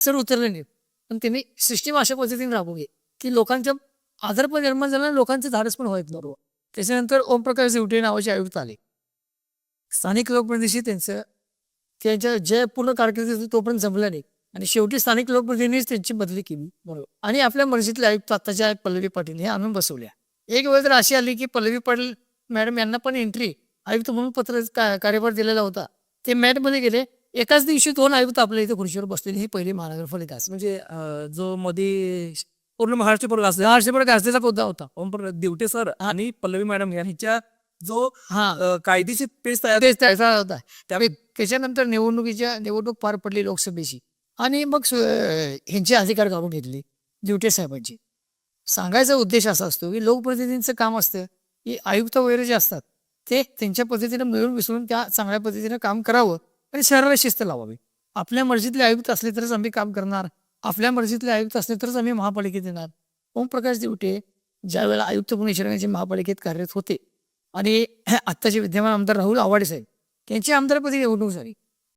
Sir उतरले नाहीत. पण त्यांनी सिस्टीम अशा पद्धतीने राबवली की लोकांच्या आजारपण निर्माण झाल्यानं लोकांचं धाडस पण व्हायचं बरोबर. त्याच्यानंतर ओमप्रकाश दिवटे नावाचे आयुक्त आले. स्थानिक लोकप्रतिनिधीशी त्यांच्या जे पूर्ण कारकिर्दी होती तोपर्यंत जमला नाही आणि शेवटी स्थानिक लोकप्रतिनिधीच त्यांची बदली केली बरोबर. आणि आपल्या मर्जीतले आयुक्त आत्ताच्या पल्लवी पाटील हे आणून बसवल्या. एक वेळ तर अशी आली की पल्लवी पाटील मॅडम यांना पण एंट्री आयुक्त म्हणून कार्यभार दिलेला होता. ते मॅटमध्ये गेले. एकाच दिवशी 2 आयुक्त आपल्या इथे खुर्चीवर बसलेली ही पहिली महानगरपालिका असेल. म्हणजे जो मध्ये पूर्ण महाराष्ट्रभर गाजले महाराष्ट्रभर गाजलेला मुद्दा होता. दिवटे सर आणि पल्लवी मॅडम यांच्या जो कायदेशीर पेच तयार त्याचा होता. त्याच्यानंतर निवडणूक पार पडली लोकसभेची आणि मग ह्यांचे अधिकार काढून घेतले दिवटे साहेबांची. सांगायचा उद्देश असा असतो की लोकप्रतिनिधींचं काम असतं की आयुक्त वगैरे जे असतात ते त्यांच्या पद्धतीनं मिळून मिसळून त्या चांगल्या पद्धतीनं काम करावं आणि शहराला शिस्त लावावी. आपल्या मर्जीतले आयुक्त असले तरच आम्ही काम करणार, आपल्या मर्जीतले आयुक्त असले तरच आम्ही महापालिकेत येणार. ओमप्रकाश दिवटे ज्या वेळेला आयुक्त म्हणून इचलकरंजी महापालिकेत कार्यरत होते आणि आत्ताचे विद्यमान आमदार राहुल आवाडे साहेब यांची आमदारपदी निवडणूक झाली.